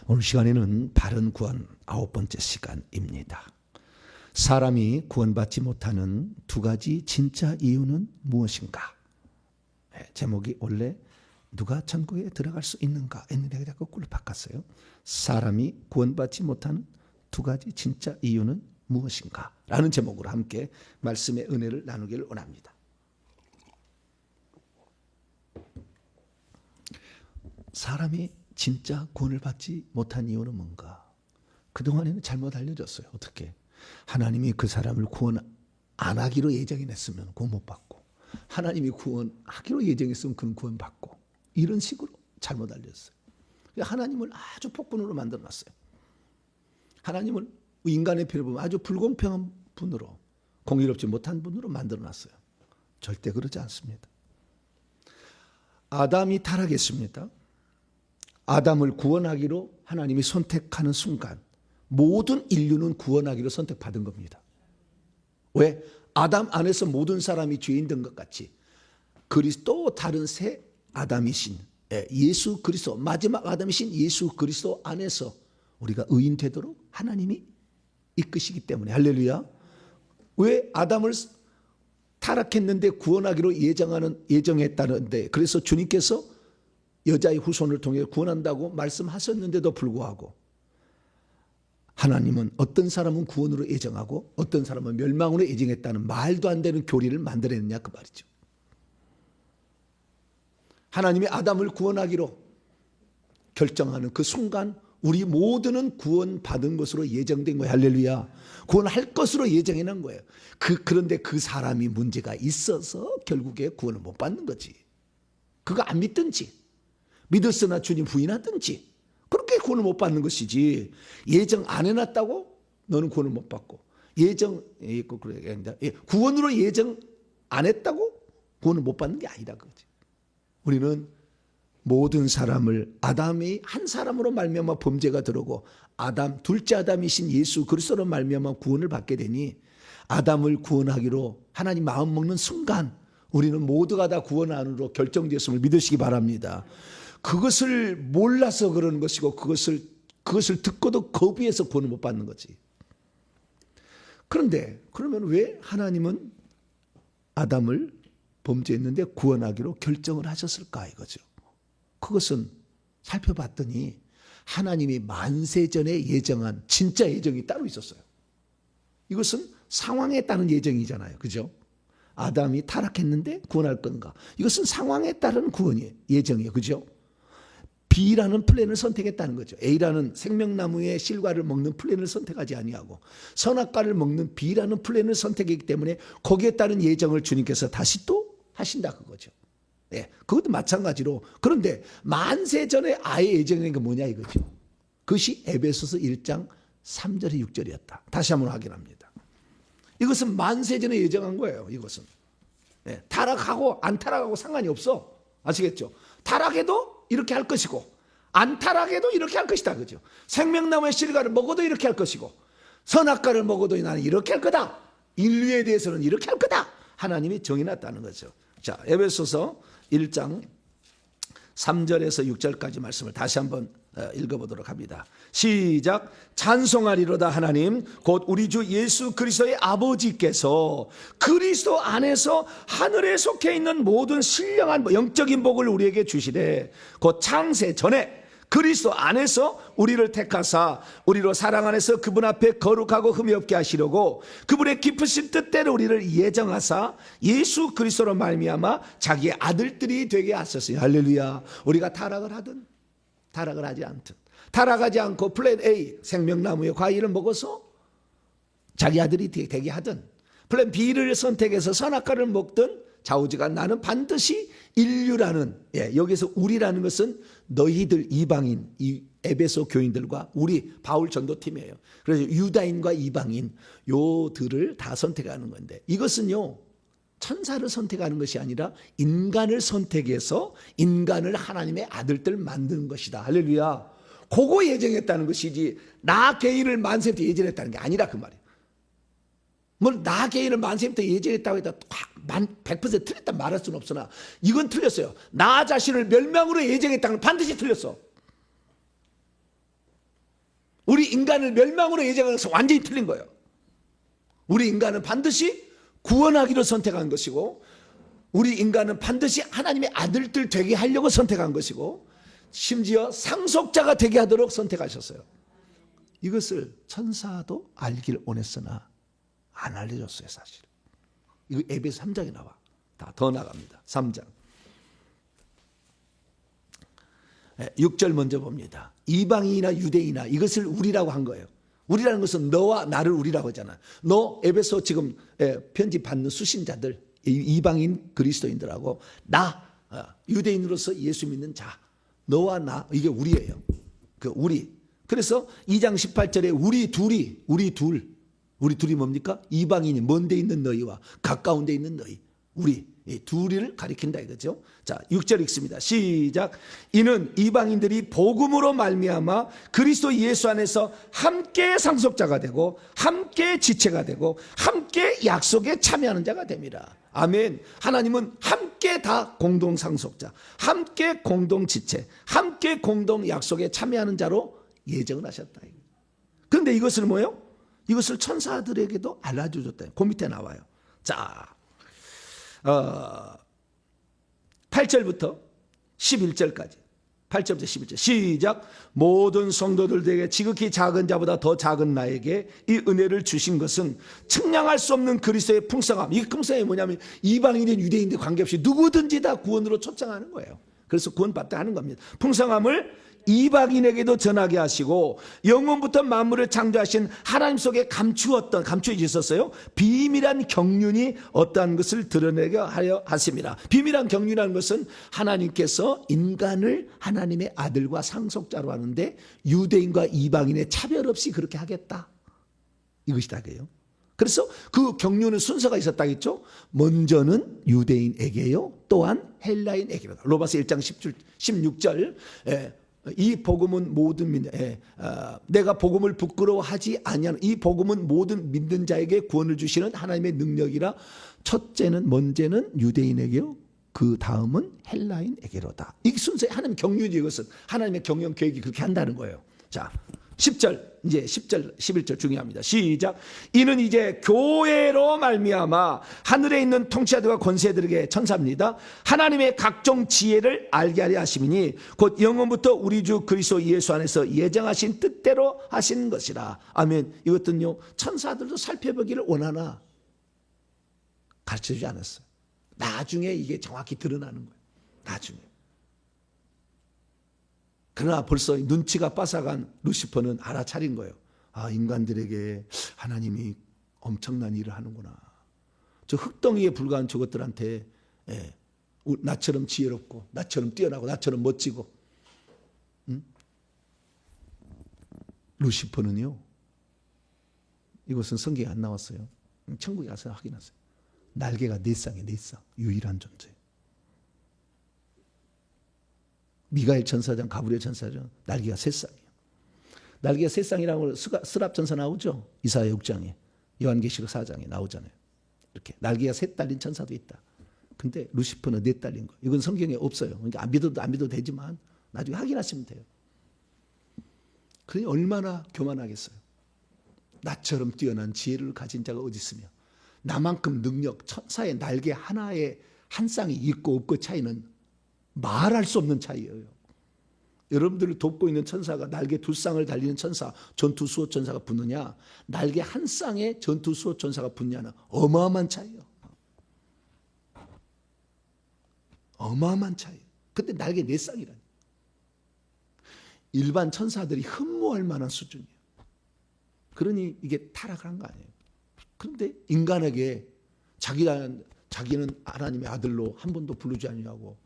오늘 시간에는 바른 구원 9번째 시간입니다. 사람이 구원받지 못하는 두 가지 진짜 이유는 무엇인가? 제목이 원래 누가 천국에 들어갈 수 있는가 했는데 내가 거꾸로 바꿨어요. 사람이 구원받지 못하는 두 가지 진짜 이유는 무엇인가? 라는 제목으로 함께 말씀의 은혜를 나누기를 원합니다. 사람이 진짜 구원을 받지 못한 이유는 뭔가? 그동안에는 잘못 알려졌어요. 어떻게? 하나님이 그 사람을 구원 안 하기로 예정했으면 구원 못 받고, 하나님이 구원하기로 예정했으면 그는 구원 받고, 이런 식으로 잘못 알려졌어요. 하나님을 아주 폭군으로 만들어놨어요. 하나님을 인간의 표를 보면 아주 불공평한 분으로, 공의롭지 못한 분으로 만들어놨어요. 절대 그러지 않습니다. 아담이 타락했습니다. 아담을 구원하기로 하나님이 선택하는 순간 모든 인류는 구원하기로 선택받은 겁니다. 왜? 아담 안에서 모든 사람이 죄인 된 것 같이 그리스도 다른 새 아담이신 예수 그리스도, 마지막 아담이신 예수 그리스도 안에서 우리가 의인 되도록 하나님이 이끄시기 때문에, 할렐루야. 왜? 아담을 타락했는데 구원하기로 예정했다는데, 그래서 주님께서 여자의 후손을 통해 구원한다고 말씀하셨는데도 불구하고 하나님은 어떤 사람은 구원으로 예정하고 어떤 사람은 멸망으로 예정했다는 말도 안 되는 교리를 만들어냈냐 그 말이죠. 하나님이 아담을 구원하기로 결정하는 그 순간 우리 모두는 구원받은 것으로 예정된 거예요. 할렐루야. 구원할 것으로 예정해놓은 거예요. 그런데 그 사람이 문제가 있어서 결국에 구원을 못 받는 거지. 그거 안 믿든지 믿었으나 주님 부인하든지 그렇게 구원을 못 받는 것이지, 예정 안 해놨다고 너는 구원을 못 받고, 구원으로 예정 안 했다고 구원을 못 받는 게 아니라 그거지. 우리는 모든 사람을 아담이 한 사람으로 말미암아 범죄가 들어오고 아담 둘째 아담이신 예수 그리스도로 말미암아 구원을 받게 되니, 아담을 구원하기로 하나님 마음 먹는 순간 우리는 모두가 다 구원 안으로 결정되었음을 믿으시기 바랍니다. 그것을 몰라서 그러는 것이고 그것을 듣고도 거부해서 구원을 못 받는 거지. 그런데 그러면 왜 하나님은 아담을 범죄했는데 구원하기로 결정을 하셨을까 이거죠. 그것은 살펴봤더니 하나님이 만세전에 예정한 진짜 예정이 따로 있었어요. 이것은 상황에 따른 예정이잖아요. 그죠? 아담이 타락했는데 구원할 건가? 이것은 상황에 따른 구원이에요. 예정이에요. 그죠? B라는 플랜을 선택했다는 거죠. A라는 생명나무의 실과를 먹는 플랜을 선택하지 아니하고 선악과를 먹는 B라는 플랜을 선택했기 때문에 거기에 따른 예정을 주님께서 다시 또 하신다 그거죠. 네, 그것도 마찬가지로. 그런데 만세 전에 아예 예정된 게 뭐냐 이거죠. 그것이 에베소서 1장 3절에 6절이었다. 다시 한번 확인합니다. 이것은 만세 전에 예정한 거예요. 이것은 네, 타락하고 안 타락하고 상관이 없어. 아시겠죠? 타락해도 이렇게 할 것이고 안 타락해도 이렇게 할 것이다. 그죠? 생명나무의 실과를 먹어도 이렇게 할 것이고 선악과를 먹어도 나는 이렇게 할 거다. 인류에 대해서는 이렇게 할 거다. 하나님이 정해놨다는 거죠. 자, 에베소서 1장 3절에서 6절까지 말씀을 다시 한번 읽어보도록 합니다. 시작. 찬송하리로다 하나님 곧 우리 주 예수 그리스도의 아버지께서 그리스도 안에서 하늘에 속해 있는 모든 신령한 영적인 복을 우리에게 주시되 곧 창세 전에 그리스도 안에서 우리를 택하사 우리로 사랑 안에서 그분 앞에 거룩하고 흠이 없게 하시려고 그분의 깊으신 뜻대로 우리를 예정하사 예수 그리스도로 말미암아 자기의 아들들이 되게 하셨어요. 할렐루야. 우리가 타락을 하든 타락을 하지 않든, 타락하지 않고 플랜 A 생명나무의 과일을 먹어서 자기 아들이 되게 하든, 플랜 B를 선택해서 선악과를 먹든 좌우지간 나는 반드시 인류라는, 여기서 우리라는 것은 너희들 이방인, 이 에베소 교인들과 우리 바울 전도팀이에요. 그래서 유다인과 이방인 요들을 다 선택하는 건데, 이것은요 천사를 선택하는 것이 아니라 인간을 선택해서 인간을 하나님의 아들들 만드는 것이다. 할렐루야. 그거 예정했다는 것이지 나 개인을 만세부터 예정했다는 게 아니라 그 말이에요. 뭐 나 개인을 만세부터 예정했다고 해도 100% 틀렸다 말할 수는 없으나 이건 틀렸어요. 나 자신을 멸망으로 예정했다는 건 반드시 틀렸어. 우리 인간을 멸망으로 예정해서 완전히 틀린 거예요. 우리 인간은 반드시 구원하기로 선택한 것이고, 우리 인간은 반드시 하나님의 아들들 되게 하려고 선택한 것이고, 심지어 상속자가 되게 하도록 선택하셨어요. 이것을 천사도 알길 원했으나 안 알려줬어요, 사실. 이거 에베소 3장에 나와. 다 더 나갑니다. 3장. 6절 먼저 봅니다. 이방인이나 유대인이나 이것을 우리라고 한 거예요. 우리라는 것은 너와 나를 우리라고 하잖아. 너 에베소 지금 편지 받는 수신자들, 이방인 그리스도인들하고 나 유대인으로서 예수 믿는 자, 너와 나, 이게 우리예요. 그 우리. 그래서 2장 18절에 우리 둘이 뭡니까? 이방인이 먼 데 있는 너희와 가까운 데 있는 너희, 우리 이 둘을 가리킨다 이거죠. 자, 6절 읽습니다. 시작. 이는 이방인들이 복음으로 말미암아 그리스도 예수 안에서 함께 상속자가 되고 함께 지체가 되고 함께 약속에 참여하는 자가 됩니다. 아멘. 하나님은 함께 다 공동 상속자, 함께 공동 지체, 함께 공동 약속에 참여하는 자로 예정을 하셨다. 그런데 이것을 뭐예요? 이것을 천사들에게도 알려주셨다. 그 밑에 나와요. 자, 8절부터 11절까지. 8절부터 11절 시작. 모든 성도들에게 지극히 작은 자보다 더 작은 나에게 이 은혜를 주신 것은 측량할 수 없는 그리스도의 풍성함. 이 풍성함이 뭐냐면 이방인인 유대인들 관계없이 누구든지 다 구원으로 초청하는 거예요. 그래서 구원받다 하는 겁니다. 풍성함을 이방인에게도 전하게 하시고 영원부터 만물을 창조하신 하나님 속에 감추어져 있었어요. 비밀한 경륜이 어떠한 것을 드러내게 하려 하십니다. 비밀한 경륜이라는 것은 하나님께서 인간을 하나님의 아들과 상속자로 하는데 유대인과 이방인의 차별 없이 그렇게 하겠다. 이것이다. 그래요. 그래서 그 경륜은 순서가 있었다겠죠. 먼저는 유대인에게요. 또한 헬라인에게로. 로마서 1장 16절. 이 복음은 모든 내가 복음을 부끄러워하지 아니하는 이 복음은 모든 믿는 자에게 구원을 주시는 하나님의 능력이라. 첫째는 먼저는 유대인에게요. 그 다음은 헬라인에게로다. 이 순서에 하나님 경륜이 이것은 하나님의 경영 계획이 그렇게 한다는 거예요. 자, 10절 이제 10절 11절 중요합니다. 시작. 이는 이제 교회로 말미암아 하늘에 있는 통치자들과 권세들에게 천사입니다. 하나님의 각종 지혜를 알게 하려 하심이니 곧 영원부터 우리 주 그리스도 예수 안에서 예정하신 뜻대로 하신 것이라. 아멘. 이것은요 천사들도 살펴보기를 원하나 가르쳐주지 않았어요. 나중에 이게 정확히 드러나는 거예요. 나중에. 그러나 벌써 눈치가 빠삭한 루시퍼는 알아차린 거예요. 아, 인간들에게 하나님이 엄청난 일을 하는구나. 저 흙덩이에 불과한 저것들한테 나처럼 지혜롭고 나처럼 뛰어나고 나처럼 멋지고 루시퍼는요. 이것은 성경에 안 나왔어요. 천국에 가서 확인하세요. 날개가 네 쌍이에요. 네 쌍. 유일한 존재. 미가엘 천사장, 가브리엘 천사장 날개가 세 쌍이에요. 날개가 세 쌍이라고 스랍 전서 나오죠. 이사야 6장에, 요한계시록 4장에 나오잖아요. 이렇게 날개가 셋 달린 천사도 있다. 근데 루시퍼는 넷 달린 거. 이건 성경에 없어요. 그러니까 안 믿어도 되지만 나중에 확인하시면 돼요. 그러니 얼마나 교만하겠어요. 나처럼 뛰어난 지혜를 가진 자가 어디 있으며 나만큼 능력, 천사의 날개 하나에 한 쌍이 있고 없고 차이는 말할 수 없는 차이예요. 여러분들을 돕고 있는 천사가 날개 두 쌍을 달리는 천사, 전투 수호 천사가 붙느냐, 날개 한 쌍에 전투 수호 천사가 붙냐는 어마어마한 차이예요. 어마어마한 차이. 근데 날개 네 쌍이라니. 일반 천사들이 흠모할 만한 수준이에요. 그러니 이게 타락한 거 아니에요. 그런데 인간에게 자기는 하나님의 아들로 한 번도 부르지 아니하고,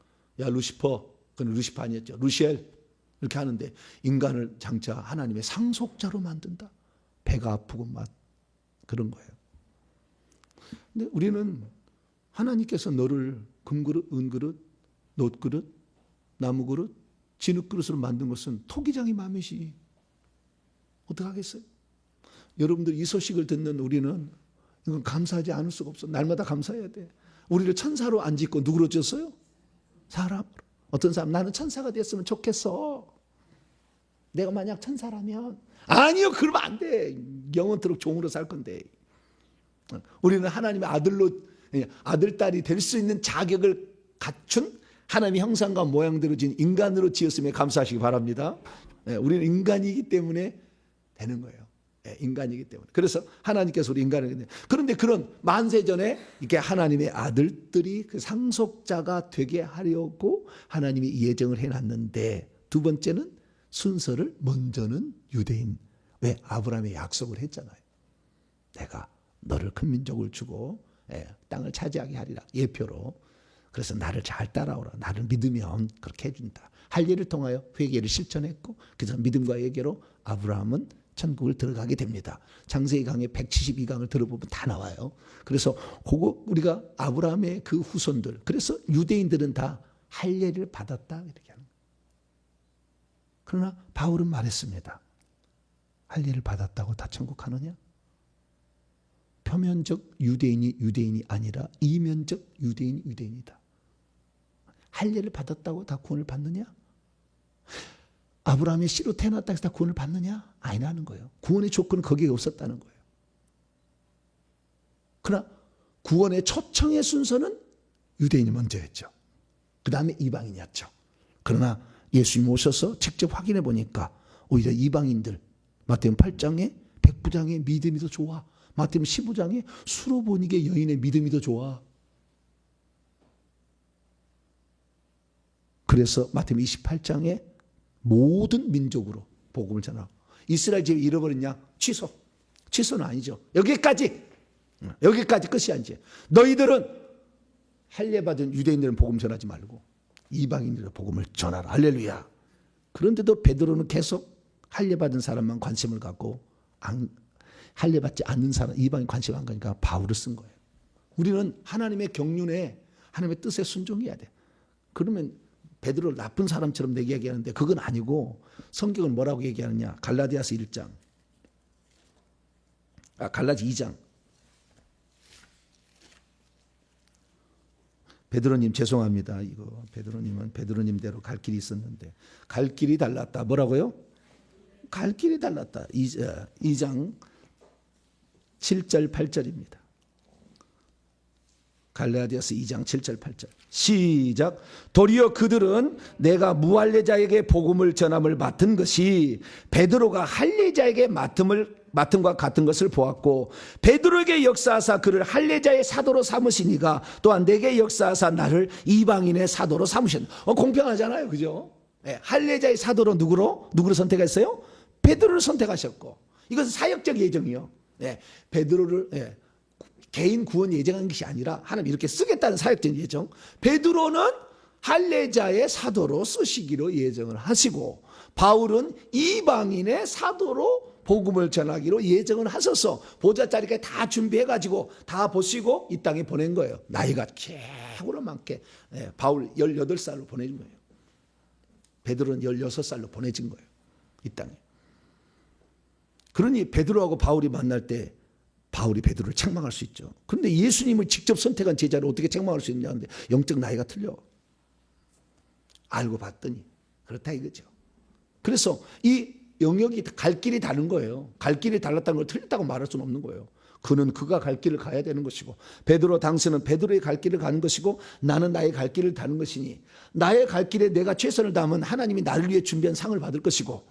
야 루시퍼, 그건 루시퍼 아니었죠. 루시엘 이렇게 하는데 인간을 장차 하나님의 상속자로 만든다. 배가 아프고 막 그런 거예요. 근데 우리는 하나님께서 너를 금그릇, 은그릇, 놋그릇, 나무그릇, 진흙그릇으로 만든 것은 토기장이 맘이시. 어떡하겠어요? 여러분들 이 소식을 듣는 우리는 이건 감사하지 않을 수가 없어. 날마다 감사해야 돼. 우리를 천사로 안 짓고 누구로 졌어요? 사람으로. 어떤 사람 나는 천사가 됐으면 좋겠어. 내가 만약 천사라면 아니요, 그러면 안 돼. 영원토록 종으로 살 건데. 우리는 하나님의 아들, 딸이 될 수 있는 자격을 갖춘 하나님의 형상과 모양대로 지은 인간으로 지었음에 감사하시기 바랍니다. 우리는 인간이기 때문에 되는 거예요. 인간이기 때문에. 그래서 하나님께서 우리 인간을. 그런데 그런 만세전에 이렇게 하나님의 아들들이 그 상속자가 되게 하려고 하나님이 예정을 해놨는데, 두 번째는 순서를 먼저는 유대인. 왜? 아브라함의 약속을 했잖아요. 내가 너를 큰 민족을 주고 땅을 차지하게 하리라, 예표로. 그래서 나를 잘 따라오라. 나를 믿으면 그렇게 해준다. 할례를 통하여 회개를 실천했고, 그래서 믿음과 회개로 아브라함은 천국을 들어가게 됩니다. 창세기 강의 172강을 들어보면 다 나와요. 그래서 그거 우리가 아브라함의 그 후손들, 그래서 유대인들은 다 할례를 받았다 이렇게 하는 거예요. 그러나 바울은 말했습니다. 할례를 받았다고 다 천국 가느냐? 표면적 유대인이 아니라 이면적 유대인이다. 할례를 받았다고 다 구원을 받느냐? 아브라함의 씨로 태어났다고 해서 다 구원을 받느냐? 아니라는 거예요. 구원의 조건은 거기에 없었다는 거예요. 그러나 구원의 초청의 순서는 유대인이 먼저였죠. 그 다음에 이방인이었죠. 그러나 예수님 오셔서 직접 확인해 보니까 오히려 이방인들, 마태복음 8장에 백부장의 믿음이 더 좋아. 마태복음 15장에 수로보니게 여인의 믿음이 더 좋아. 그래서 마태복음 28장에 모든 민족으로 복음을 전하고, 이스라엘 집이 잃어버렸냐? 취소는 아니죠. 여기까지 끝이 아니지. 너희들은 할례 받은 유대인들은 복음 전하지 말고 이방인들은 복음을 전하라. 할렐루야. 그런데도 베드로는 계속 할례 받은 사람만 관심을 갖고 할례 받지 않는 사람, 이방인 관심 안 가니까 바울을 쓴 거예요. 우리는 하나님의 경륜에, 하나님의 뜻에 순종해야 돼. 그러면 베드로를 나쁜 사람처럼 내게 얘기하는데 그건 아니고, 성경은 뭐라고 얘기하느냐? 갈라디아서 1장, 갈라디 2장. 베드로님 죄송합니다. 이거 베드로님은 베드로님대로 갈 길이 있었는데 갈 길이 달랐다. 뭐라고요? 갈 길이 달랐다. 2장 7절 8절입니다. 갈라디아서 2장 7절 8절 시작. 도리어 그들은 내가 무할례자에게 복음을 전함을 맡은 것이 베드로가 할례자에게 맡음과 같은 것을 보았고, 베드로에게 역사하사 그를 할례자의 사도로 삼으시니가 또한 내게 역사하사 나를 이방인의 사도로 삼으신. 공평하잖아요, 그죠? 할례자의 사도로 누구를 선택했어요? 베드로를 선택하셨고, 이것은 사역적 예정이요. 베드로를 개인 구원 예정한 것이 아니라 하나님 이렇게 쓰겠다는 사역적 예정. 베드로는 할례자의 사도로 쓰시기로 예정을 하시고, 바울은 이방인의 사도로 복음을 전하기로 예정을 하셔서 보좌자리까지 다 준비해가지고 다 보시고 이 땅에 보낸 거예요. 나이가 최고로 많게 바울 18살로 보내진 거예요. 베드로는 16살로 보내진 거예요. 이 땅에. 그러니 베드로하고 바울이 만날 때 바울이 베드로를 책망할 수 있죠. 그런데 예수님을 직접 선택한 제자를 어떻게 책망할 수 있냐 하는데 영적 나이가 틀려. 알고 봤더니 그렇다 이거죠. 그래서 이 영역이 갈 길이 다른 거예요. 갈 길이 달랐다는 걸 틀렸다고 말할 수는 없는 거예요. 그는 그가 갈 길을 가야 되는 것이고, 베드로 당신은 베드로의 갈 길을 가는 것이고, 나는 나의 갈 길을 가는 것이니 나의 갈 길에 내가 최선을 다하면 하나님이 나를 위해 준비한 상을 받을 것이고,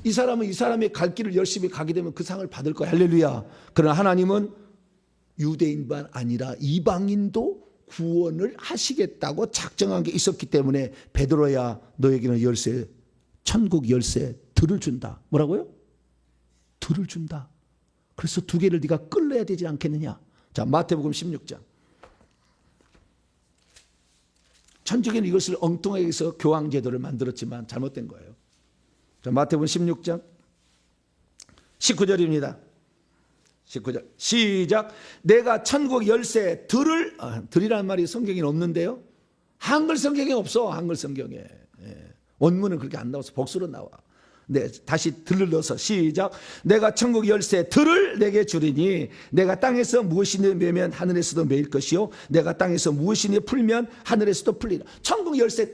이 사람은 이 사람의 갈 길을 열심히 가게 되면 그 상을 받을 거야. 할렐루야. 그러나 하나님은 유대인만 아니라 이방인도 구원을 하시겠다고 작정한 게 있었기 때문에 베드로야 너에게는 열쇠, 천국 열쇠 들을 준다. 뭐라고요? 들을 준다. 그래서 두 개를 네가 끌어야 되지 않겠느냐. 자, 마태복음 16장. 천주교는 이것을 엉뚱하게 해서 교황제도를 만들었지만 잘못된 거예요. 자, 마태복음 16장 19절입니다. 19절 시작. 내가 천국 열쇠 들이라는 말이 성경에 없는데요. 한글 성경에 없어. 한글 성경에. 원문은 그렇게 안 나와서 복수로 나와. 네, 다시 들을 넣어서 시작. 내가 천국 열쇠 들을 내게 주리니 내가 땅에서 무엇이니 매면 하늘에서도 매일 것이요 내가 땅에서 무엇이니 풀면 하늘에서도 풀리라. 천국 열쇠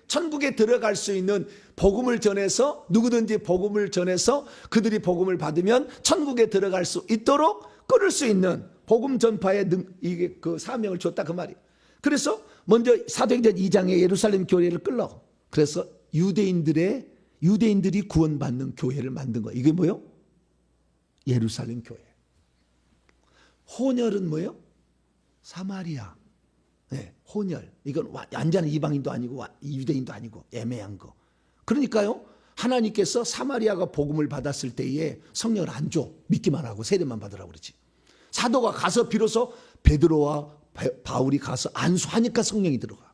천국에 들어갈 수 있는 복음을 전해서 누구든지 복음을 전해서 그들이 복음을 받으면 천국에 들어갈 수 있도록 끌을 수 있는 복음 전파의 이게 그 사명을 줬다 그 말이에요. 그래서 먼저 사도행전 2장에 예루살렘 교회를 끌러 그래서 유대인들이 구원받는 교회를 만든 거예요. 이게 뭐예요? 예루살렘 교회. 혼혈은 뭐예요? 사마리아. 네, 혼혈. 이건 완전한 이방인도 아니고 유대인도 아니고 애매한 거. 그러니까요. 하나님께서 사마리아가 복음을 받았을 때에 성령을 안 줘. 믿기만 하고 세례만 받으라고 그러지. 사도가 가서 비로소 베드로와 바울이 가서 안수하니까 성령이 들어가.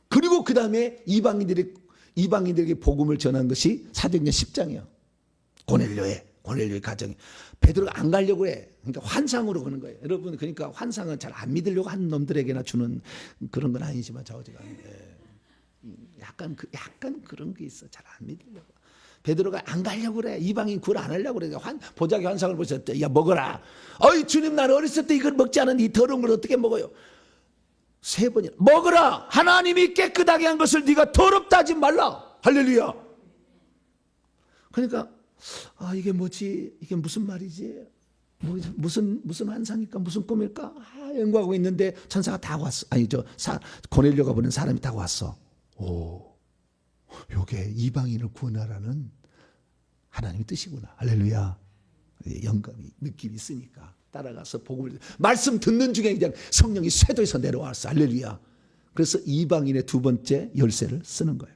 그리고 그 다음에 이방인들에게 복음을 전한 것이 사도행전 10장이에요. 고넬료의 가정이. 베드로가 안 가려고 해. 그러니까 환상으로 그런 거예요. 여러분 그러니까 환상은 잘 안 믿으려고 하는 놈들에게나 주는 그런 건 아니지만 약간 그런 게 있어. 잘 안 믿으려고. 베드로가 안 가려고 그래. 이방인 구원 안 하려고 그래. 보자기 환상을 보셨대. 야 먹어라. 어이 주님 나는 어렸을 때 이걸 먹지 않은 이 더러운 걸 어떻게 먹어요? 3번이나 먹어라. 하나님이 깨끗하게 한 것을 네가 더럽다 하지 말라. 할렐루야. 그러니까 이게 뭐지? 이게 무슨 말이지? 무슨 환상일까? 무슨 꿈일까? 연구하고 있는데 천사가 다 왔어. 고넬료가 보낸 사람이 다 왔어. 요게 이방인을 구원하라는 하나님의 뜻이구나. 할렐루야. 영감이 느낌이 있으니까 따라가서 복음을 말씀 듣는 중에 그냥 성령이 쇄도에서 내려왔어. 할렐루야. 그래서 이방인의 두 번째 열쇠를 쓰는 거예요.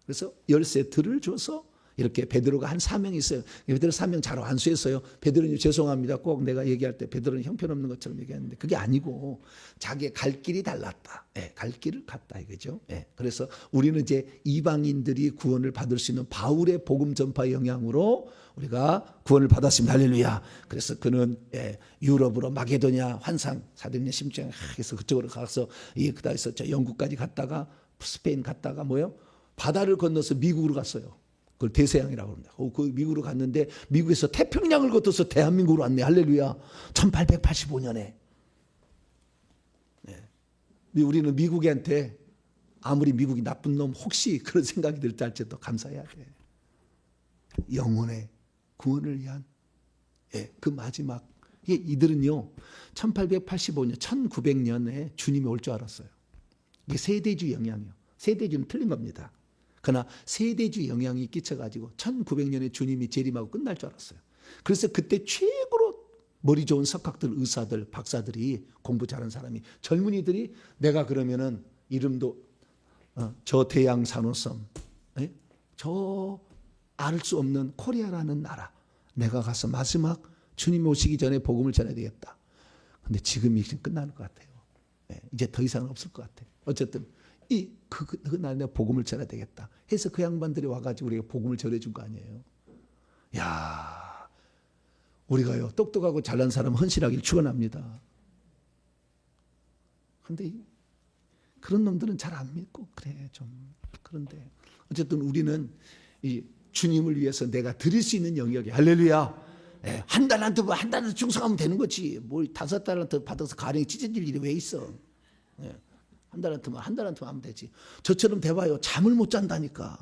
그래서 열쇠들을 줘서 이렇게 베드로가 한 사명이 있어요. 베드로 사명 잘 완수했어요. 베드로님 죄송합니다. 꼭 내가 얘기할 때 베드로는 형편없는 것처럼 얘기했는데 그게 아니고 자기의 갈 길이 달랐다. 갈 길을 갔다 이거죠. 그래서 우리는 이제 이방인들이 구원을 받을 수 있는 바울의 복음 전파 영향으로 우리가 구원을 받았습니다. 할렐루야. 그래서 그는 유럽으로 마게도냐 환상 사도행전 10장 해서 그쪽으로 가서 그다음에서 저 영국까지 갔다가 스페인 갔다가 바다를 건너서 미국으로 갔어요. 그걸 대서양이라고 합니다. 그 미국으로 갔는데 미국에서 태평양을 건너서 대한민국으로 왔네. 할렐루야. 1885년에. 우리는 미국한테 아무리 미국이 나쁜 놈 혹시 그런 생각이 들 때 할지도 감사해야 돼. 영혼의 구원을 위한 그 마지막. 이들은요 1885년 1900년에 주님이 올 줄 알았어요. 이게 세대주 영향이요. 세대주는 틀린 겁니다. 그러나 세대주 영향이 끼쳐가지고 1900년에 주님이 재림하고 끝날 줄 알았어요. 그래서 그때 최고로 머리 좋은 석학들, 의사들, 박사들이 공부 잘하는 사람이 젊은이들이 내가 그러면은 이름도 저 대양 산호섬, 저 알 수 없는 코리아라는 나라 내가 가서 마지막 주님 오시기 전에 복음을 전해야 되겠다. 근데 지금 이제 끝나는 것 같아요. 이제 더 이상은 없을 것 같아요. 어쨌든 그날 내가 복음을 전해야 되겠다 해서 그 양반들이 와가지고 우리가 복음을 전해준 거 아니에요. 야, 우리가요 똑똑하고 잘난 사람 헌신하기를 축원합니다. 그런데 그런 놈들은 잘 안 믿고 그래 좀 그런데 어쨌든 우리는 이 주님을 위해서 내가 드릴 수 있는 영역이 할렐루야. 한 달란트 충성하면 되는 거지. 뭐 5달란트 받아서 가령이 찢어질 일이 왜 있어? 한 달란트만 하면 되지. 저처럼 대봐요. 잠을 못 잔다니까.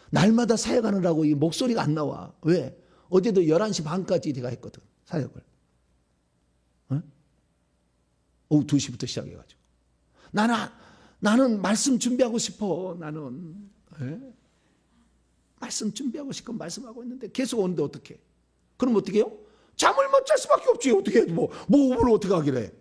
날마다 사역하느라고 이 목소리가 안 나와. 왜? 어제도 11시 반까지 내가 했거든. 사역을. 오후 2시부터 시작해가지고. 나는 말씀 준비하고 싶어. 나는. 말씀 준비하고 싶고 말씀하고 있는데 계속 오는데 어떡해? 그럼 어떻게 해요? 잠을 못 잘 수밖에 없지. 어떻게 해? 뭘 어떻게 하기래.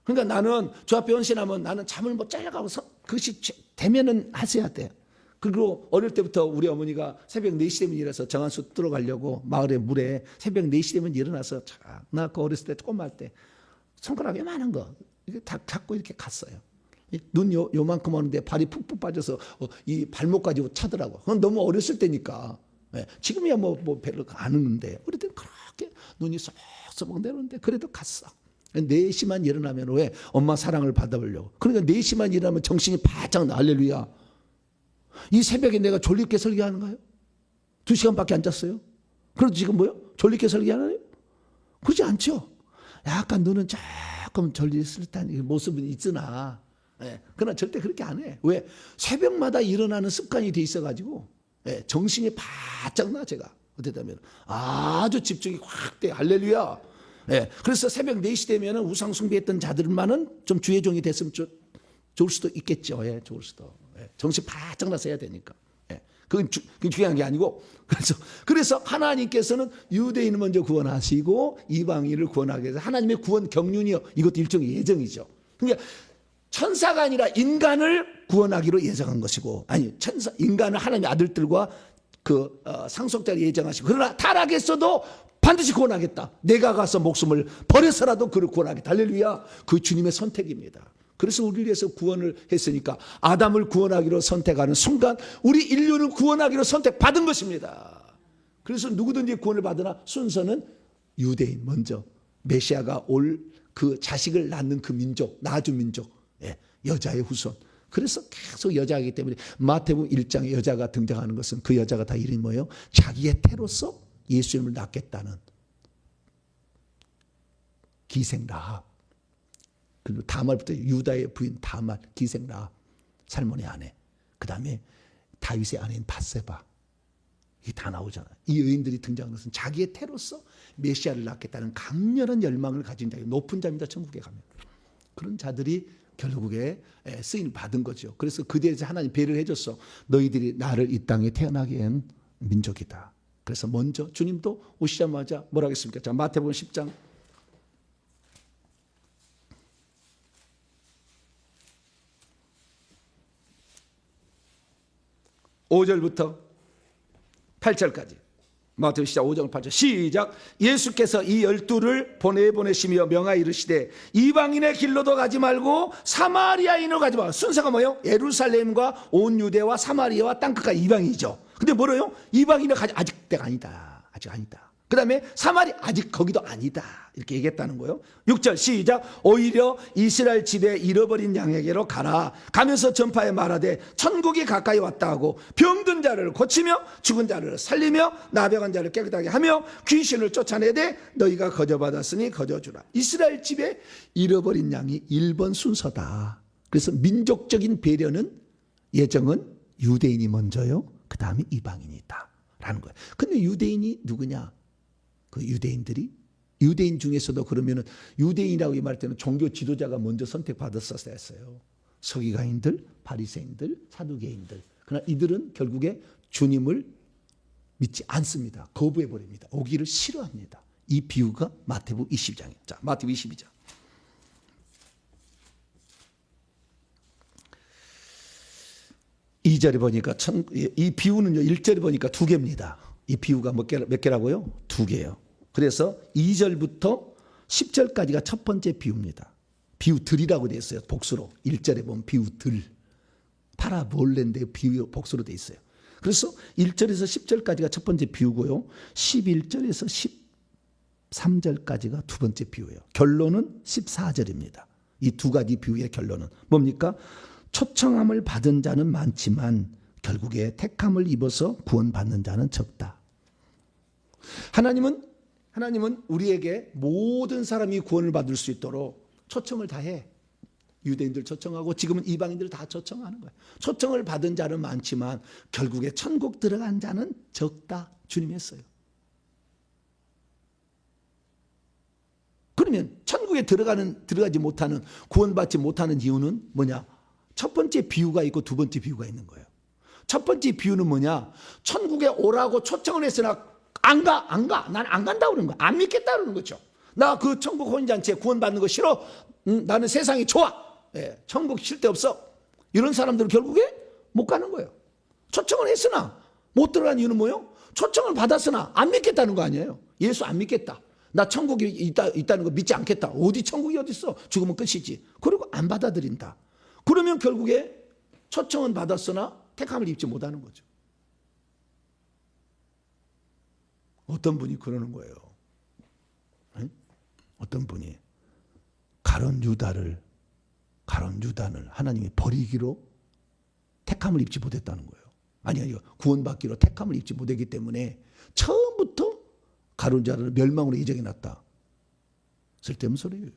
그러니까 나는 저 앞에 헌신하면 나는 잠을 못 자려고 그것이 되면은 하셔야 돼. 그리고 어릴 때부터 우리 어머니가 새벽 4시 되면 일어나서 정한수 들어가려고 마을에 물에 새벽 4시 되면 일어나서 나 그 어렸을 때 조그만 때 손가락 요만한 거 이렇게 다 잡고 이렇게 갔어요. 눈 요만큼 오는데 발이 푹푹 빠져서 이 발목까지 차더라고. 그건 너무 어렸을 때니까. 지금이야 뭐 별로 안 오는데 어릴 때는 그렇게 눈이 쏙쏙 내려오는데 그래도 갔어. 4시만 일어나면 왜? 엄마 사랑을 받아보려고. 그러니까 4시만 일어나면 정신이 바짝 나. 할렐루야. 이 새벽에 내가 졸립게 설교하는가요? 2시간밖에 안 잤어요? 그래도 지금 졸립게 설교하나요? 그러지 않죠. 약간 눈은 조금 졸렸을 듯한 모습은 있으나 예, 그러나 절대 그렇게 안 해. 왜? 새벽마다 일어나는 습관이 돼 있어가지고 예, 정신이 바짝 나 제가. 어떻다면 아주 집중이 확 돼. 할렐루야. 예, 그래서 새벽 4시 되면 우상 숭배했던 자들만은 좀 주의 종이 됐으면 좋을 수도 있겠죠. 예, 좋을 수도. 예, 정신 바짝 나서 해야 되니까. 예, 그건 중요한 게 아니고 그래서 하나님께서는 유대인을 먼저 구원하시고 이방인을 구원하기 위해서 하나님의 구원 경륜이요. 이것도 일종의 예정이죠. 그러니까 천사가 아니라 인간을 구원하기로 예정한 것이고, 아니 인간을 하나님의 아들들과 그 상속자를 예정하시고, 그러나 타락했어도 반드시 구원하겠다. 내가 가서 목숨을 버려서라도 그를 구원하겠다. 할렐루야. 그 주님의 선택입니다. 그래서 우리를 위해서 구원을 했으니까 아담을 구원하기로 선택하는 순간 우리 인류를 구원하기로 선택받은 것입니다. 그래서 누구든지 구원을 받으나 순서는 유대인 먼저, 메시아가 올 그 자식을 낳는 그 민족, 나주 민족, 예, 여자의 후손. 그래서 계속 여자이기 때문에 마태복음 1장에 여자가 등장하는 것은 그 여자가 다 이름이 뭐예요? 자기의 태로서 예수님을 낳겠다는 기생 라합. 그리고 다말부터 유다의 부인 다말, 기생 라합, 살몬의 아내. 그 다음에 다윗의 아내인 밧세바. 이게 다 나오잖아요. 이 여인들이 등장하는 것은 자기의 태로서 메시아를 낳겠다는 강렬한 열망을 가진 자가 높은 자입니다. 천국에 가면. 그런 자들이 결국에 쓰임 받은 거죠. 그래서 그대에서 하나님 배려를 해줬어. 너희들이 나를 이 땅에 태어나게 한 민족이다. 그래서 먼저 주님도 오시자마자 뭐라 하겠습니까? 자, 마태복음 10장 5절부터 8절까지. 마태복음 10장 5절 8절 시작. 예수께서 이 12를 보내시며 명하여 이르시되 이방인의 길로도 가지 말고 사마리아인으로 가지 마. 순서가 뭐예요? 예루살렘과 온 유대와 사마리아와 땅끝까지 이방인이죠. 근데 뭐래요? 이방인을 가지 아직 때가 아니다. 아직 아니다. 그 다음에 사마리 아직 거기도 아니다. 이렇게 얘기했다는 거예요. 6절 시작. 오히려 이스라엘 집에 잃어버린 양에게로 가라. 가면서 전파에 말하되 천국이 가까이 왔다 하고 병든 자를 고치며 죽은 자를 살리며 나병한 자를 깨끗하게 하며 귀신을 쫓아내되 너희가 거저받았으니 거저주라. 이스라엘 집에 잃어버린 양이 1번 순서다. 그래서 민족적인 배려는 예정은 유대인이 먼저요. 그 다음에 이방인이다 라는 거예요. 근데 유대인이 누구냐? 그 유대인 중에서도 그러면은 유대인이라고 말할 때는 종교 지도자가 먼저 선택받았었어야 했어요. 서기관인들, 바리새인들, 사두개인들. 그러나 이들은 결국에 주님을 믿지 않습니다. 거부해 버립니다. 오기를 싫어합니다. 이 비유가 마태복음 22장이에요. 자, 마태복음 22장. 이 절에 보니까 이 비유는요 1절에 보니까 2개입니다. 이 비유가 몇 개라고요? 2개예요. 그래서 2절부터 10절까지가 첫 번째 비유입니다. 비유들이라고 되어 있어요. 복수로. 1절에 보면 비유들. 파라볼레인데 비유 복수로 되어 있어요. 그래서 1절에서 10절까지가 첫 번째 비유고요. 11절에서 13절까지가 두 번째 비유예요. 결론은 14절입니다. 이 두 가지 비유의 결론은 뭡니까? 초청함을 받은 자는 많지만 결국에 택함을 입어서 구원받는 자는 적다. 하나님은 우리에게 모든 사람이 구원을 받을 수 있도록 초청을 다 해. 유대인들 초청하고 지금은 이방인들 다 초청하는 거예요. 초청을 받은 자는 많지만 결국에 천국 들어간 자는 적다. 주님이 했어요. 그러면 천국에 들어가지 못하는, 구원받지 못하는 이유는 뭐냐? 첫 번째 비유가 있고 두 번째 비유가 있는 거예요. 첫 번째 비유는 뭐냐? 천국에 오라고 초청을 했으나 안 가. 난 안 간다고 그러는 거야. 안 믿겠다 그러는 거죠. 나 그 천국 혼인잔치에 구원받는 거 싫어. 나는 세상이 좋아. 예, 천국 쉴데 없어. 이런 사람들은 결국에 못 가는 거예요. 초청을 했으나 못 들어간 이유는 뭐예요? 초청을 받았으나 안 믿겠다는 거 아니에요. 예수 안 믿겠다. 나 천국이 있다는 거 믿지 않겠다. 어디 천국이 어디 있어? 죽으면 끝이지. 그리고 안 받아들인다. 그러면 결국에 초청은 받았으나 택함을 입지 못하는 거죠. 어떤 분이 그러는 거예요. 네? 어떤 분이 가룟 유다를 하나님이 버리기로 택함을 입지 못했다는 거예요. 아니요. 구원받기로 택함을 입지 못했기 때문에 처음부터 가룟 유다를 멸망으로 예정해놨다. 쓸데없는 소리예요.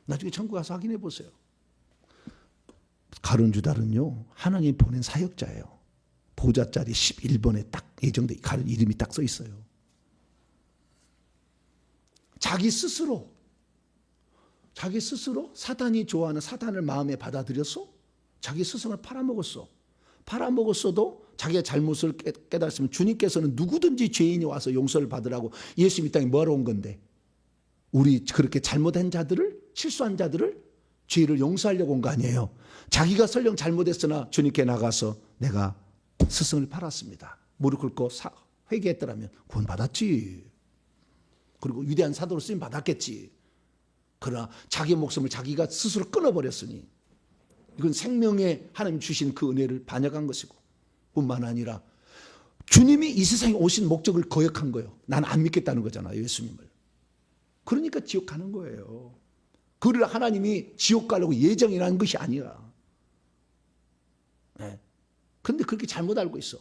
나중에 천국 가서 확인해 보세요. 가룟 유다는요, 하나님 보낸 사역자예요. 보좌자리 11번에 딱 예정돼 가룟 이름이 딱 써 있어요. 자기 스스로 사단이 좋아하는 사단을 마음에 받아들여서 자기 스승을 팔아먹었어. 팔아먹었어도 자기가 잘못을 깨달았으면 주님께서는 누구든지 죄인이 와서 용서를 받으라고 예수님 이 땅에 뭐하러 온 건데, 우리 그렇게 잘못한 자들을, 실수한 자들을 죄를 용서하려고 온 거 아니에요. 자기가 설령 잘못했으나 주님께 나가서 내가 스승을 팔았습니다, 무릎 꿇고 회개했더라면 구원 받았지. 그리고 위대한 사도로 쓰임 받았겠지. 그러나 자기 목숨을 자기가 스스로 끊어버렸으니 이건 생명에 하나님 주신 그 은혜를 반역한 것이고, 뿐만 아니라 주님이 이 세상에 오신 목적을 거역한 거예요. 난 안 믿겠다는 거잖아요, 예수님을. 그러니까 지옥 가는 거예요. 그를 하나님이 지옥 가려고 예정이라는 것이 아니야. 네. 근데 그렇게 잘못 알고 있어.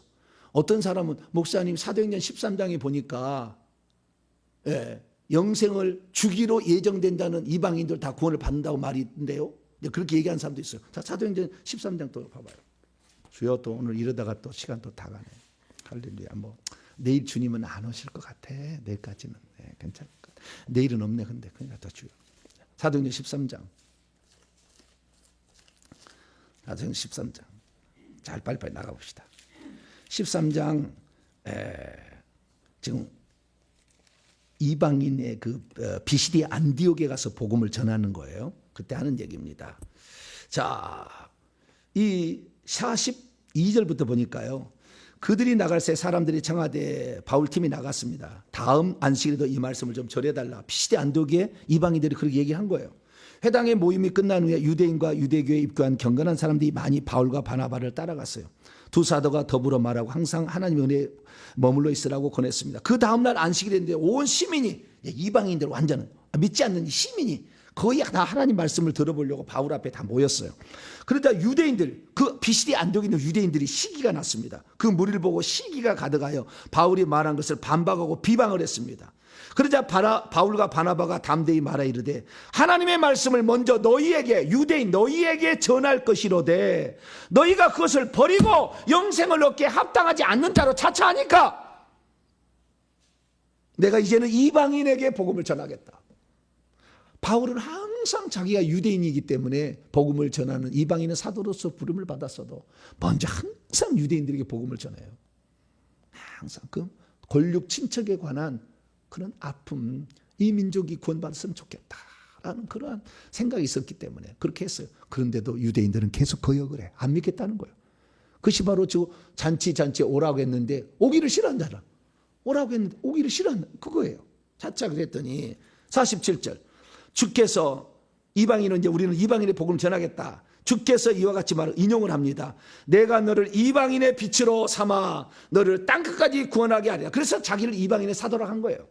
어떤 사람은 목사님 사도행전 13장에 보니까 영생을 주기로 예정된다는 이방인들 다 구원을 받는다고 말이 있는데요. 그렇게 얘기하는 사람도 있어요. 자, 사도행전 13장 또 봐봐요. 주여, 또 오늘 이러다가 또 시간 또 다 가네. 할렐루야. 뭐 내일 주님은 안 오실 것 같아. 내일까지는 괜찮을 것 같아. 내일은 없네. 근데 그냥 또 주여. 사도행전 13장. 사도행전 13장. 잘 빨리빨리 나가봅시다. 13장 지금 이방인의 그 비시디 안디옥에 가서 복음을 전하는 거예요. 그때 하는 얘기입니다. 자, 이 42절부터 보니까요, 그들이 나갈 새 사람들이 청하되 바울팀이 나갔습니다. 다음 안식일에도 이 말씀을 좀 전해달라. 비시디 안디옥에 이방인들이 그렇게 얘기한 거예요. 회당의 모임이 끝난 후에 유대인과 유대교에 입교한 경건한 사람들이 많이 바울과 바나바를 따라갔어요. 두 사도가 더불어 말하고 항상 하나님의 은혜에 머물러 있으라고 권했습니다. 그 다음날 안식일인데 온 시민이, 이방인들 완전 믿지 않는 시민이 거의 다 하나님 말씀을 들어보려고 바울 앞에 다 모였어요. 그러다 유대인들, 그 비시디 안디옥에 있는 유대인들이 시기가 났습니다. 그 무리를 보고 시기가 가득하여 바울이 말한 것을 반박하고 비방을 했습니다. 그러자 바울과 바나바가 담대히 말하 이르되 하나님의 말씀을 먼저 너희에게, 유대인 너희에게 전할 것이로되 너희가 그것을 버리고 영생을 얻기에 합당하지 않는 자로 차차하니까 내가 이제는 이방인에게 복음을 전하겠다. 바울은 항상 자기가 유대인이기 때문에 복음을 전하는 이방인의 사도로서 부름을 받았어도 먼저 항상 유대인들에게 복음을 전해요. 항상 그 권력 친척에 관한 그런 아픔, 이 민족이 구원받았으면 좋겠다라는 그러한 생각이 있었기 때문에 그렇게 했어요. 그런데도 유대인들은 계속 거역을 해. 안 믿겠다는 거예요. 그것이 바로 저 잔치에 오라고 했는데 오기를 싫어한다라. 오라고 했는데 오기를 싫어한다. 그거예요. 차차 그랬더니 47절. 주께서 이방인은 이제 우리는 이방인의 복음을 전하겠다. 주께서 이와 같이 인용을 합니다. 내가 너를 이방인의 빛으로 삼아 너를 땅끝까지 구원하게 하리라. 그래서 자기를 이방인의 사도라 한 거예요.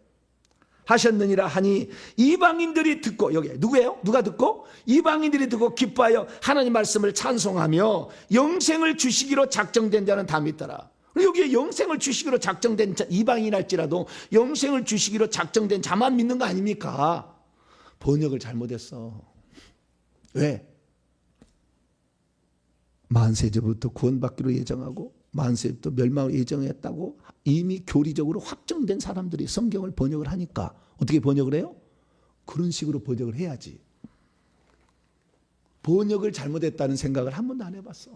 하셨느니라 하니 이방인들이 듣고, 여기 누구예요? 누가 듣고? 이방인들이 듣고 기뻐하여 하나님 말씀을 찬송하며 영생을 주시기로 작정된 자는 다 믿더라. 여기에 영생을 주시기로 작정된 자, 이방인할지라도 영생을 주시기로 작정된 자만 믿는 거 아닙니까? 번역을 잘못했어. 왜? 만세제부터 구원받기로 예정하고 만세부터 멸망을 예정했다고 이미 교리적으로 확정된 사람들이 성경을 번역을 하니까 어떻게 번역을 해요? 그런 식으로 번역을 해야지. 번역을 잘못했다는 생각을 한 번도 안 해봤어.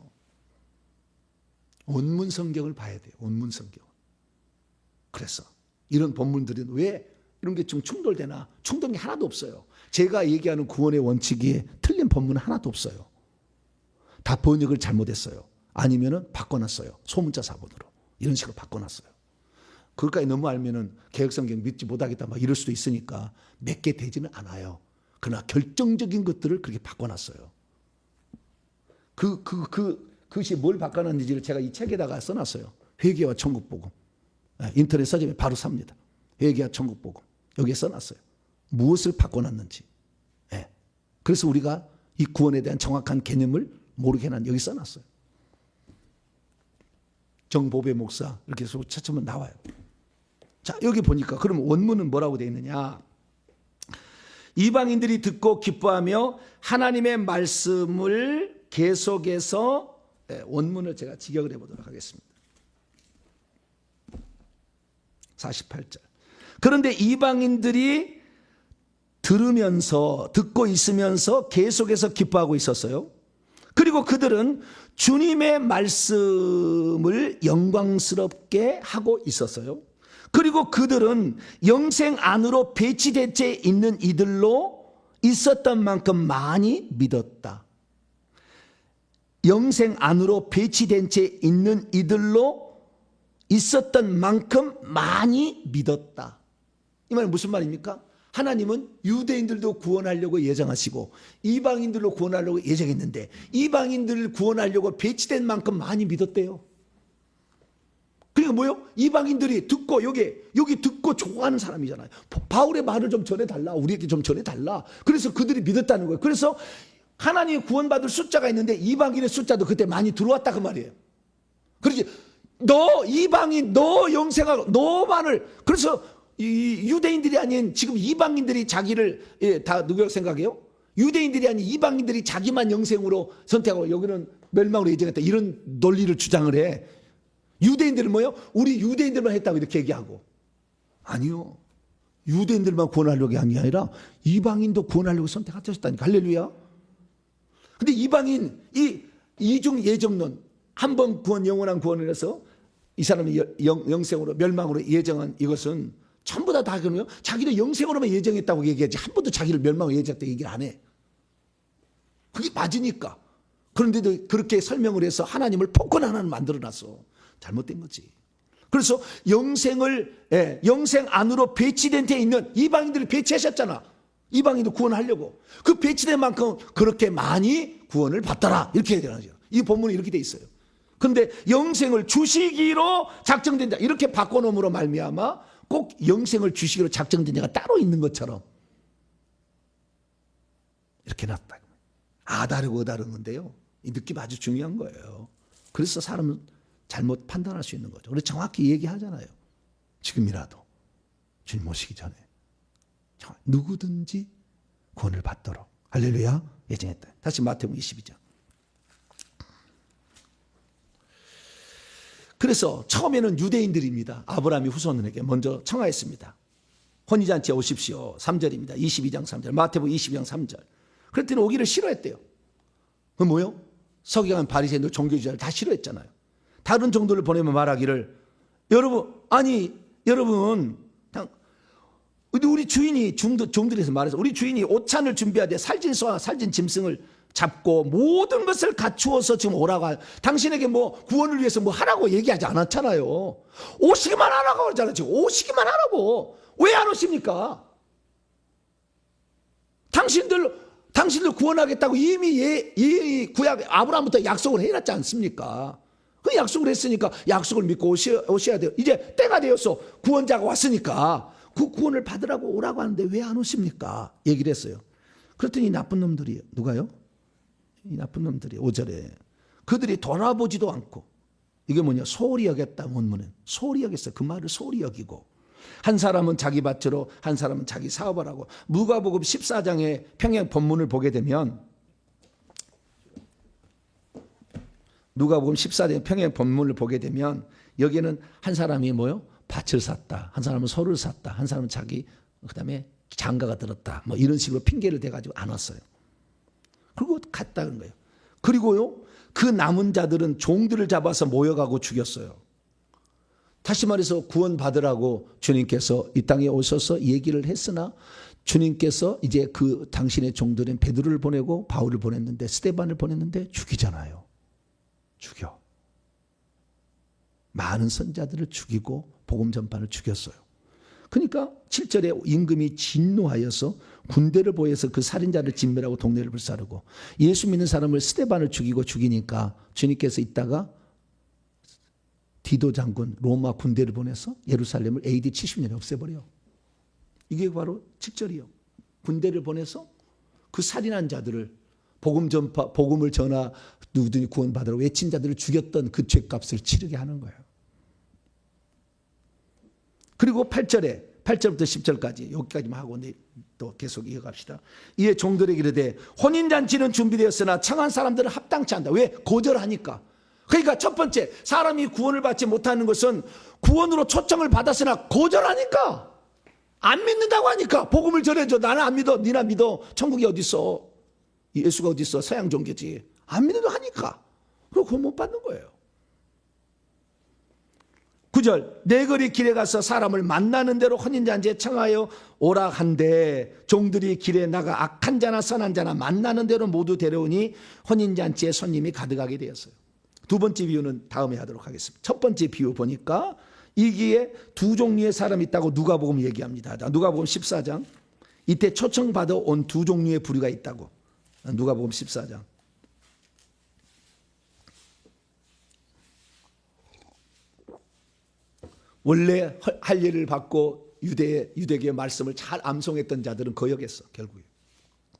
원문 성경을 봐야 돼요. 원문 성경. 그래서 이런 본문들은 왜 이런 게 좀 충돌되나? 충돌이 하나도 없어요. 제가 얘기하는 구원의 원칙에 틀린 본문은 하나도 없어요. 다 번역을 잘못했어요. 아니면은 바꿔놨어요. 소문자 사본으로. 이런 식으로 바꿔놨어요. 그것까지 너무 알면은 개혁성경 믿지 못하겠다 막 이럴 수도 있으니까 몇 개 되지는 않아요. 그러나 결정적인 것들을 그렇게 바꿔놨어요. 그것이 뭘 바꿔놨는지를 제가 이 책에다가 써놨어요. 회개와 천국복음. 인터넷 서점에 바로 삽니다. 회개와 천국복음. 여기에 써놨어요. 무엇을 바꿔놨는지. 그래서 우리가 이 구원에 대한 정확한 개념을 모르게 난 여기 써놨어요. 정보배 목사 이렇게 해서 찾으면 나와요. 자, 여기 보니까 그럼 원문은 뭐라고 되어 있느냐? 이방인들이 듣고 기뻐하며 하나님의 말씀을 계속해서 원문을 제가 직역을 해보도록 하겠습니다. 48절. 그런데 이방인들이 듣고 있으면서 계속해서 기뻐하고 있었어요. 그리고 그들은 주님의 말씀을 영광스럽게 하고 있었어요. 그리고 그들은 영생 안으로 배치된 채 있는 이들로 있었던 만큼 많이 믿었다. 영생 안으로 배치된 채 있는 이들로 있었던 만큼 많이 믿었다. 이 말은 무슨 말입니까? 하나님은 유대인들도 구원하려고 예정하시고 이방인들로 구원하려고 예정했는데 이방인들을 구원하려고 배치된 만큼 많이 믿었대요. 그러니까 뭐요? 이방인들이 듣고 여기 듣고 좋아하는 사람이잖아요. 바울의 말을 좀 전해달라. 우리에게 좀 전해달라. 그래서 그들이 믿었다는 거예요. 그래서 하나님이 구원받을 숫자가 있는데 이방인의 숫자도 그때 많이 들어왔다 그 말이에요. 그렇지. 너 이방인, 너 영생하고 너만을. 그래서 이 유대인들이 아닌 지금 이방인들이 자기를 다 누구라고 생각해요? 유대인들이 아닌 이방인들이 자기만 영생으로 선택하고 여기는 멸망으로 예정했다. 이런 논리를 주장을 해. 유대인들은 뭐예요? 우리 유대인들만 했다고 이렇게 얘기하고. 아니요. 유대인들만 구원하려고 한 게 아니라 이방인도 구원하려고 선택하셨다니까. 할렐루야. 근데 이방인 이중 예정론 한 번 구원 영원한 구원을 해서 이 사람이 영생으로 멸망으로 예정한 이것은 전부 다 그러면 자기를 영생으로만 예정했다고 얘기하지 한 번도 자기를 멸망으로 예정했다고 얘기를 안 해. 그게 맞으니까. 그런데도 그렇게 설명을 해서 하나님을 폭군 하나를 만들어놨어. 잘못된 거지. 그래서 영생 안으로 배치된 데 있는 이방인들을 배치하셨잖아. 이방인도 구원하려고. 그 배치된 만큼 그렇게 많이 구원을 받더라. 이렇게 해야 되죠. 이 본문이 이렇게 돼 있어요. 그런데 영생을 주시기로 작정된 자 이렇게 바꿔놓음으로 말미암아 꼭 영생을 주시기로 작정된 자가 따로 있는 것처럼 이렇게 놨다. 아다르고 어다른 건데요. 이 느낌 아주 중요한 거예요. 그래서 사람은 잘못 판단할 수 있는 거죠. 그래서 정확히 얘기하잖아요. 지금이라도 주님 오시기 전에 누구든지 구원을 받도록 할렐루야 예정했다. 다시 마태복음 22장. 그래서 처음에는 유대인들입니다. 아브라함이 후손에게 먼저 청하였습니다. 혼인잔치에 오십시오. 3절입니다. 22장 3절. 마태복음 22장 3절. 그랬더니 오기를 싫어했대요. 그 뭐요? 서기관 바리새인들 종교주의자를 다 싫어했잖아요. 다른 종들을 보내면 말하기를 여러분 우리 주인이 종들에서 말해서 우리 주인이 오찬을 준비하되 살진소와 살진 짐승을 잡고 모든 것을 갖추어서 지금 오라고 당신에게 뭐 구원을 위해서 뭐 하라고 얘기하지 않았잖아요. 오시기만 하라고 그러잖아요. 지금 오시기만 하라고. 왜 안 오십니까? 당신들 구원하겠다고 이미 구약 아브라함부터 약속을 해놨지 않습니까? 그 약속을 했으니까 약속을 믿고 오셔야 돼요. 이제 때가 되었어. 구원자가 왔으니까 그 구원을 받으라고 오라고 하는데 왜 안 오십니까? 얘기를 했어요. 그랬더니 이 나쁜 놈들이 누가요? 이 나쁜 놈들이 5절에 그들이 돌아보지도 않고 이게 뭐냐? 소홀히 여겼다. 원문은 소홀히 여겼어요. 그 말을 소홀히 여기고 한 사람은 자기 밭으로 한 사람은 자기 사업을 하고 누가복음 14장의 평행 본문을 보게 되면 누가복음 14장 평행 본문을 보게 되면 여기에는 한 사람이 뭐요? 밭을 샀다. 한 사람은 소를 샀다. 한 사람은 자기 그다음에 장가가 들었다. 뭐 이런 식으로 핑계를 대가지고 안 왔어요. 그리고 갔다는 거예요. 그리고요 그 남은 자들은 종들을 잡아서 모여가고 죽였어요. 다시 말해서 구원 받으라고 주님께서 이 땅에 오셔서 얘기를 했으나 주님께서 이제 그 당신의 종들인 베드로를 보내고 바울을 보냈는데 스데반을 보냈는데 죽이잖아요. 죽여. 많은 선자들을 죽이고 복음 전파를 죽였어요. 그러니까 7절에 임금이 진노하여서 군대를 보여서 그 살인자를 진멸하고 동네를 불사르고 예수 믿는 사람을 스데반을 죽이니까 주님께서 있다가 디도 장군 로마 군대를 보내서 예루살렘을 AD 70년에 없애버려. 이게 바로 7절이요. 군대를 보내서 그 살인한 자들을 복음을 전하 누구든지 구원받으라고 외친 자들을 죽였던 그 죄값을 치르게 하는 거예요. 그리고 8절에 8절부터 10절까지 여기까지만 하고 또 계속 이어갑시다. 이에 종들에게 이르되 혼인잔치는 준비되었으나 청한 사람들은 합당치 않다. 왜? 거절하니까. 그러니까 첫 번째, 사람이 구원을 받지 못하는 것은 구원으로 초청을 받았으나 거절하니까. 안 믿는다고 하니까. 복음을 전해줘. 나는 안 믿어. 니나 믿어. 천국이 어디 있어? 예수가 어디 있어? 서양 종교지. 안 믿는다고 하니까. 그리고 구원 못 받는 거예요. 9절, 내 거리 길에 가서 사람을 만나는 대로 혼인잔치에 청하여 오라 한데 종들이 길에 나가 악한 자나 선한 자나 만나는 대로 모두 데려오니 혼인잔치에 손님이 가득하게 되었어요. 두 번째 비유는 다음에 하도록 하겠습니다. 첫 번째 비유 보니까 이기에 두 종류의 사람이 있다고 누가복음 얘기합니다. 누가복음 14장, 이때 초청받아 온 두 종류의 부류가 있다고. 누가복음 14장. 원래 할 일을 받고 유대계의 말씀을 잘 암송했던 자들은 거역했어. 결국에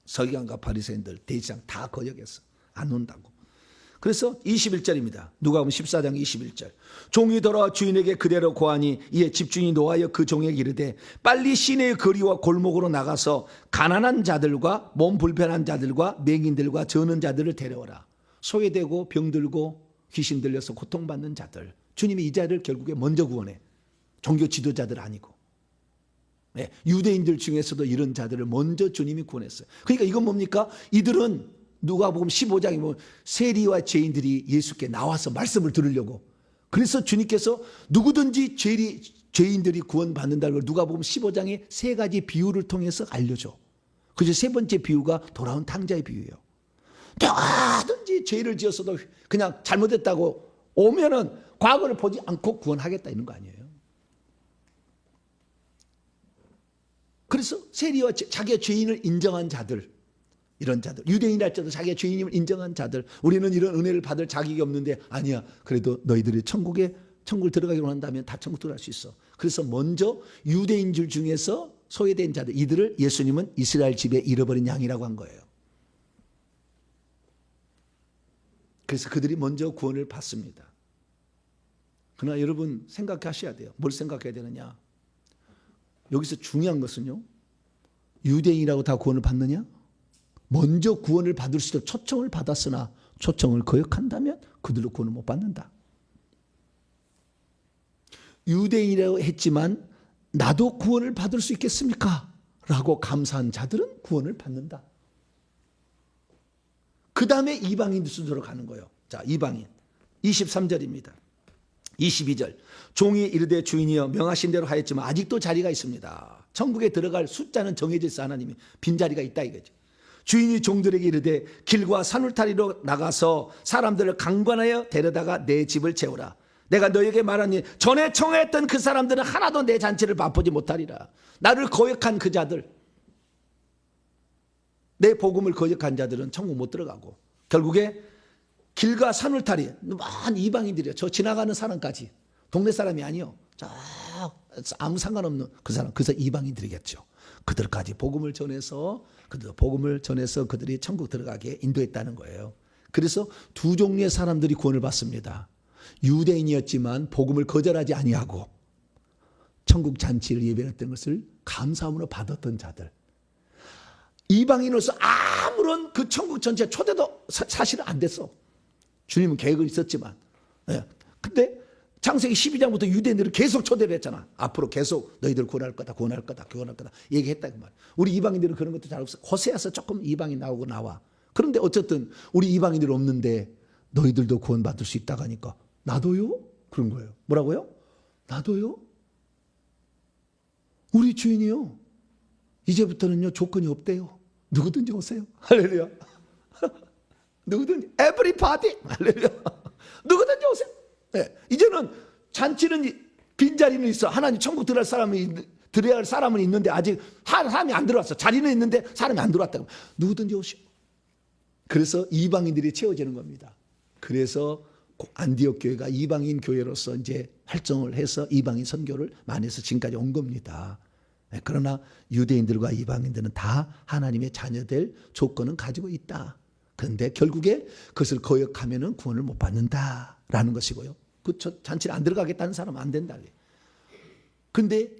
서기관과 바리새인들, 대지장 다 거역했어. 안 온다고. 그래서 21절입니다. 누가복음 14장 21절. 종이 돌아와 주인에게 그대로 고하니 이에 집주인이 노하여 그 종에게 이르되 빨리 시내의 거리와 골목으로 나가서 가난한 자들과 몸 불편한 자들과 맹인들과 저는 자들을 데려오라. 소외되고 병들고 귀신 들려서 고통받는 자들. 주님이 이 자를 결국에 먼저 구원해. 종교 지도자들 아니고. 네, 유대인들 중에서도 이런 자들을 먼저 주님이 구원했어요. 그러니까 이건 뭡니까? 이들은 누가복음 15장에 보면 세리와 죄인들이 예수께 나와서 말씀을 들으려고. 그래서 주님께서 누구든지 죄인들이 구원받는다는 걸 누가복음 15장에 세 가지 비유를 통해서 알려줘. 그래서 세 번째 비유가 돌아온 탕자의 비유예요. 누구든지 죄를 지었어도 그냥 잘못했다고 오면은 과거를 보지 않고 구원하겠다 이런 거 아니에요. 그래서 세리와 자기의 죄인을 인정한 자들, 이런 자들, 유대인일지라도 자기의 죄인임을 인정한 자들, 우리는 이런 은혜를 받을 자격이 없는데 아니야. 그래도 너희들이 천국을 들어가기로 한다면 다 천국 들어갈 수 있어. 그래서 먼저 유대인들 중에서 소외된 자들, 이들을 예수님은 이스라엘 집에 잃어버린 양이라고 한 거예요. 그래서 그들이 먼저 구원을 받습니다. 그러나 여러분 생각하셔야 돼요. 뭘 생각해야 되느냐? 여기서 중요한 것은요, 유대인이라고 다 구원을 받느냐? 먼저 구원을 받을 수 있도록 초청을 받았으나 초청을 거역한다면 그들로 구원을 못 받는다. 유대인이라고 했지만 나도 구원을 받을 수 있겠습니까? 라고 감사한 자들은 구원을 받는다. 그 다음에 이방인 순서로 가는 거예요. 자, 이방인 23절입니다. 22절, 종이 이르되 주인이여 명하신 대로 하였지만 아직도 자리가 있습니다. 천국에 들어갈 숫자는 정해져 있어. 하나님이 빈자리가 있다 이거죠. 주인이 종들에게 이르되 길과 산울타리로 나가서 사람들을 강권하여 데려다가 내 집을 채우라. 내가 너에게 말하니 전에 청했던 그 사람들은 하나도 내 잔치를 맛보지 못하리라. 나를 거역한 그 자들, 내 복음을 거역한 자들은 천국 못 들어가고 결국에 길과 산울타리, 많은 이방인들이요. 저 지나가는 사람까지, 동네 사람이 아니요. 저 아무 상관없는 그 사람, 그래서 이방인들이겠죠. 그들까지 복음을 전해서 그들이 천국 들어가게 인도했다는 거예요. 그래서 두 종류의 사람들이 구원을 받습니다. 유대인이었지만 복음을 거절하지 아니하고 천국 잔치를 예배했던 것을 감사함으로 받았던 자들. 이방인으로서 아무런 그 천국 전체 초대도 사실은 안 됐어. 주님은 계획은 있었지만. 근데 창세기 12장부터 유대인들을 계속 초대를 했잖아. 앞으로 계속 너희들 구원할 거다 얘기했다 그 말. 우리 이방인들은 그런 것도 잘 없어. 호세아서 조금 이방인 나와. 그런데 어쨌든 우리 이방인들 없는데 너희들도 구원받을 수 있다고 하니까 나도요? 그런 거예요. 뭐라고요? 나도요? 우리 주인이요. 이제부터는요 조건이 없대요. 누구든지 오세요. 할렐루야. 누구든지 everybody. 할렐루야. 누구든지 오세요. 네. 이제는 잔치는 빈자리는 있어. 하나님 천국 들어야 할 사람은 있는데 아직 사람이 안 들어왔어. 자리는 있는데 사람이 안 들어왔다고. 누구든지 오시오. 그래서 이방인들이 채워지는 겁니다. 그래서 안디옥 교회가 이방인 교회로서 이제 활동을 해서 이방인 선교를 많이 해서 지금까지 온 겁니다. 그러나 유대인들과 이방인들은 다 하나님의 자녀될 조건은 가지고 있다. 그런데 결국에 그것을 거역하면 구원을 못 받는다라는 것이고요. 그 잔치를 안 들어가겠다는 사람은 안 된다. 그런데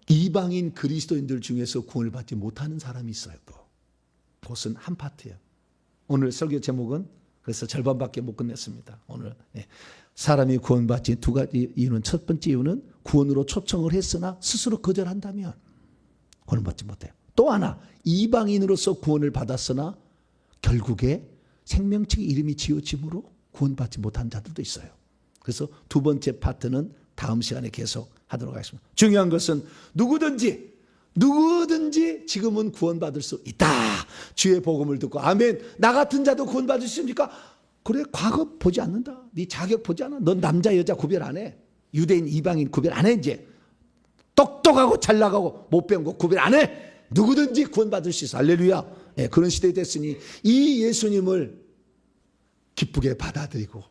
이방인 그리스도인들 중에서 구원을 받지 못하는 사람이 있어요. 또 그것은 한 파트예요. 오늘 설교 제목은 그래서 절반밖에 못 끝냈습니다. 오늘 사람이 구원받지 두 가지 이유는, 첫 번째 이유는 구원으로 초청을 했으나 스스로 거절한다면 구원받지 못해요. 또 하나, 이방인으로서 구원을 받았으나 결국에 생명책의 이름이 지어짐으로 구원받지 못한 자들도 있어요. 그래서 두 번째 파트는 다음 시간에 계속 하도록 하겠습니다. 중요한 것은 누구든지 지금은 구원받을 수 있다. 주의 복음을 듣고 아멘. 나 같은 자도 구원받을 수 있습니까? 그래, 과거 보지 않는다. 네 자격 보지 않아. 넌 남자 여자 구별 안 해. 유대인 이방인 구별 안 해. 이제 똑똑하고 잘 나가고 못 배운 거 구별 안 해. 누구든지 구원받을 수 있어. 할렐루야. 그런 시대에 됐으니 이 예수님을 기쁘게 받아들이고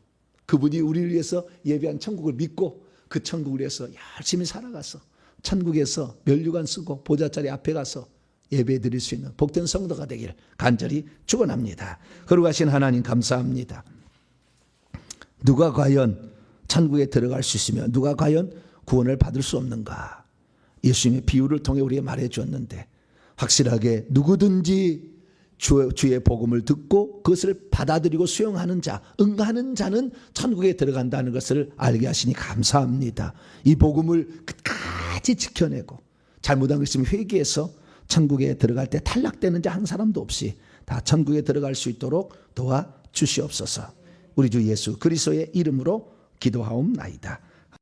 그분이 우리를 위해서 예비한 천국을 믿고 그 천국을 위해서 열심히 살아가서 천국에서 면류관 쓰고 보좌자리 앞에 가서 예배 드릴 수 있는 복된 성도가 되길 간절히 축원합니다. 거룩하신 하나님 감사합니다. 누가 과연 천국에 들어갈 수 있으며 누가 과연 구원을 받을 수 없는가? 예수님의 비유를 통해 우리에게 말해 주었는데 확실하게 누구든지 주의 복음을 듣고 그것을 받아들이고 수용하는 자, 응하는 자는 천국에 들어간다는 것을 알게 하시니 감사합니다. 이 복음을 끝까지 지켜내고 잘못한 것 있으면 회개해서 천국에 들어갈 때 탈락되는 자 한 사람도 없이 다 천국에 들어갈 수 있도록 도와주시옵소서. 우리 주 예수 그리스도의 이름으로 기도하옵나이다.